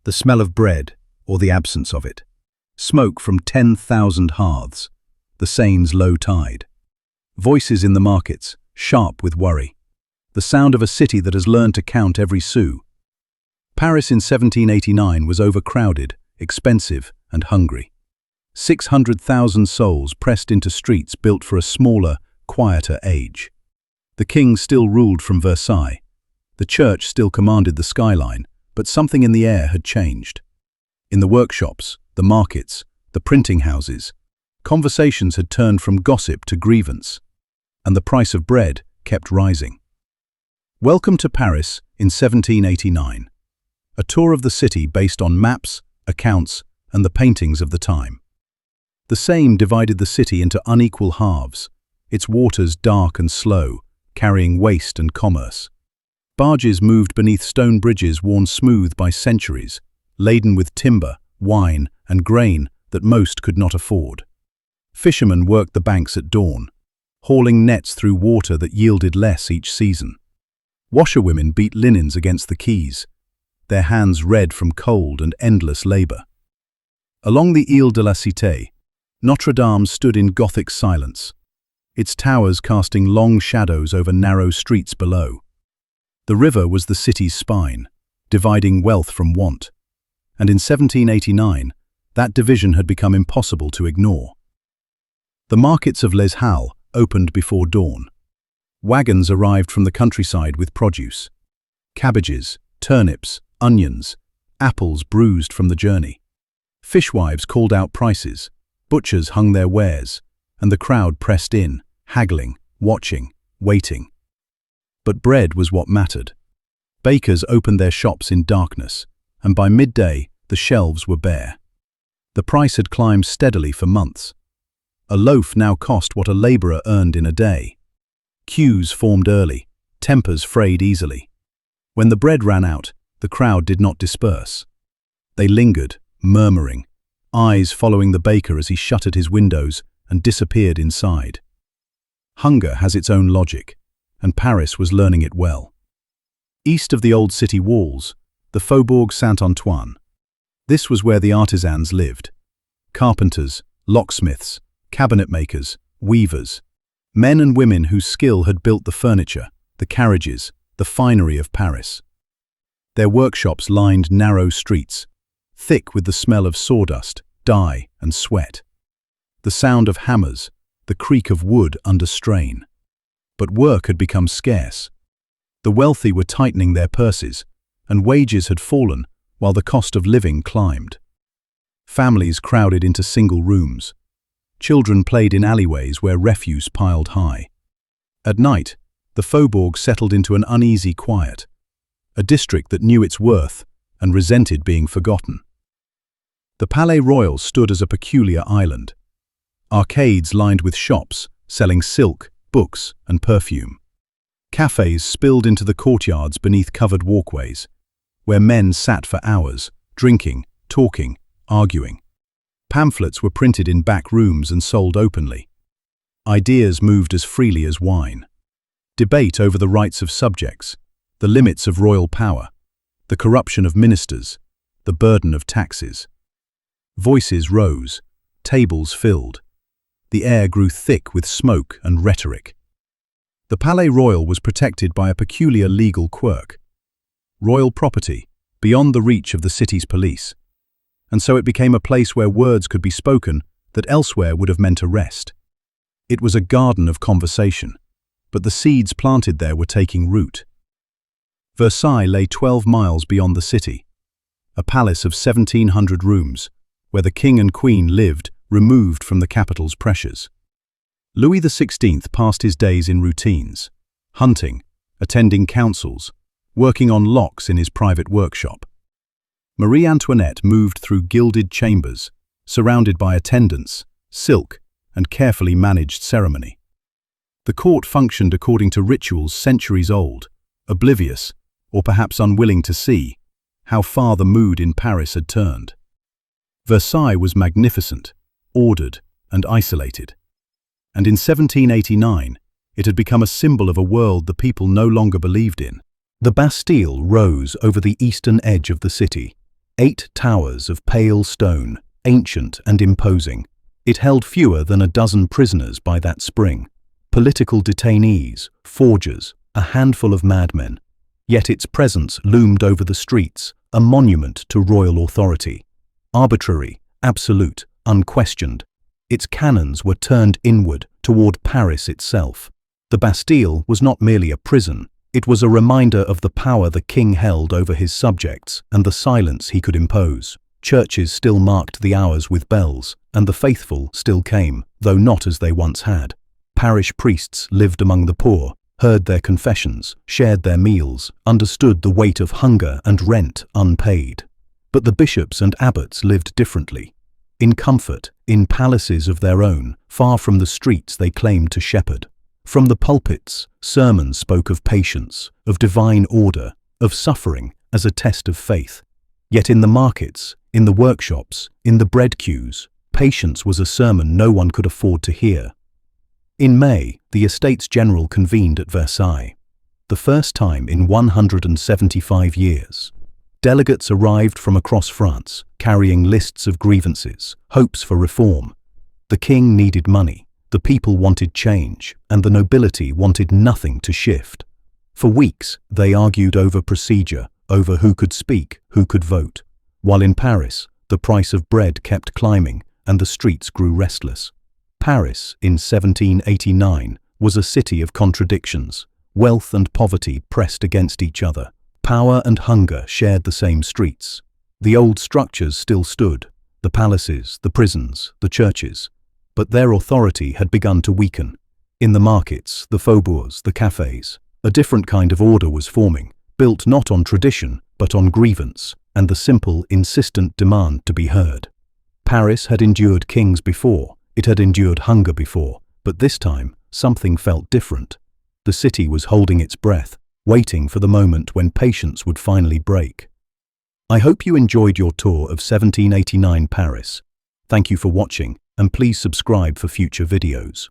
the smell of bread, or the absence of it. Smoke from 10,000 hearths, the Seine's low tide. Voices in the markets, sharp with worry. The sound of a city that has learned to count every sou. Paris in 1789 was overcrowded, expensive, and hungry. 600,000 souls pressed into streets built for a smaller, quieter age. The king still ruled from Versailles. The church still commanded the skyline, but something in the air had changed. In the workshops, the markets, the printing houses, conversations had turned from gossip to grievance, and the price of bread kept rising. Welcome to Paris in 1789. A tour of the city based on maps, accounts, and the paintings of the time. The Seine divided the city into unequal halves, its waters dark and slow, carrying waste and commerce. Barges moved beneath stone bridges worn smooth by centuries, laden with timber, wine, and grain that most could not afford. Fishermen worked the banks at dawn, hauling nets through water that yielded less each season. Washerwomen beat linens against the quays, their hands red from cold and endless labor. Along the Ile de la Cité, Notre Dame stood in Gothic silence, its towers casting long shadows over narrow streets below. The river was the city's spine, dividing wealth from want, and in 1789, that division had become impossible to ignore. The markets of Les Halles opened before dawn. Wagons arrived from the countryside with produce. Cabbages, turnips, onions, apples bruised from the journey. Fishwives called out prices, butchers hung their wares, and the crowd pressed in, haggling, watching, waiting. But bread was what mattered. Bakers opened their shops in darkness, and by midday the shelves were bare. The price had climbed steadily for months. A loaf now cost what a laborer earned in a day. Queues formed early, tempers frayed easily. When the bread ran out, the crowd did not disperse. They lingered, murmuring, eyes following the baker as he shuttered his windows and disappeared inside. Hunger has its own logic, and Paris was learning it well. East of the old city walls, the Faubourg Saint-Antoine. This was where the artisans lived. Carpenters, locksmiths, cabinet makers, weavers. Men and women whose skill had built the furniture, the carriages, the finery of Paris. Their workshops lined narrow streets, thick with the smell of sawdust, dye, and sweat. The sound of hammers, the creak of wood under strain. But work had become scarce. The wealthy were tightening their purses, and wages had fallen while the cost of living climbed. Families crowded into single rooms. Children played in alleyways where refuse piled high. At night, the Faubourg settled into an uneasy quiet, a district that knew its worth and resented being forgotten. The Palais Royal stood as a peculiar island. Arcades lined with shops selling silk, books, and perfume. Cafés spilled into the courtyards beneath covered walkways, where men sat for hours, drinking, talking, arguing. Pamphlets were printed in back rooms and sold openly. Ideas moved as freely as wine. Debate over the rights of subjects, the limits of royal power, the corruption of ministers, the burden of taxes. Voices rose, tables filled. The air grew thick with smoke and rhetoric. The Palais Royal was protected by a peculiar legal quirk. Royal property, beyond the reach of the city's police. And so it became a place where words could be spoken that elsewhere would have meant arrest. It was a garden of conversation, but the seeds planted there were taking root. Versailles lay 12 miles beyond the city, a palace of 1,700 rooms, where the king and queen lived, removed from the capital's pressures. Louis XVI passed his days in routines, hunting, attending councils, working on locks in his private workshop. Marie Antoinette moved through gilded chambers, surrounded by attendants, silk, and carefully managed ceremony. The court functioned according to rituals centuries old, oblivious, or perhaps unwilling to see, how far the mood in Paris had turned. Versailles was magnificent, ordered, and isolated. And in 1789, it had become a symbol of a world the people no longer believed in. The Bastille rose over the eastern edge of the city, 8 towers of pale stone, ancient and imposing. It held fewer than a dozen prisoners by that spring. Political detainees, forgers, a handful of madmen. Yet its presence loomed over the streets, a monument to royal authority. Arbitrary, absolute, unquestioned. Its cannons were turned inward, toward Paris itself. The Bastille was not merely a prison, it was a reminder of the power the king held over his subjects and the silence he could impose. Churches still marked the hours with bells, and the faithful still came, though not as they once had. Parish priests lived among the poor, heard their confessions, shared their meals, understood the weight of hunger and rent unpaid. But the bishops and abbots lived differently. In comfort, in palaces of their own, far from the streets they claimed to shepherd. From the pulpits, sermons spoke of patience, of divine order, of suffering as a test of faith. Yet in the markets, in the workshops, in the bread queues, patience was a sermon no one could afford to hear. In May, the Estates General convened at Versailles. The first time in 175 years. Delegates arrived from across France, carrying lists of grievances, hopes for reform. The king needed money, the people wanted change, and the nobility wanted nothing to shift. For weeks, they argued over procedure, over who could speak, who could vote. While in Paris, the price of bread kept climbing, and the streets grew restless. Paris, in 1789, was a city of contradictions. Wealth and poverty pressed against each other. Power and hunger shared the same streets. The old structures still stood, the palaces, the prisons, the churches. But their authority had begun to weaken. In the markets, the faubourgs, the cafés, a different kind of order was forming, built not on tradition, but on grievance, and the simple, insistent demand to be heard. Paris had endured kings before, it had endured hunger before, but this time, something felt different. The city was holding its breath, waiting for the moment when patience would finally break. I hope you enjoyed your tour of 1789 Paris. Thank you for watching, and please subscribe for future videos.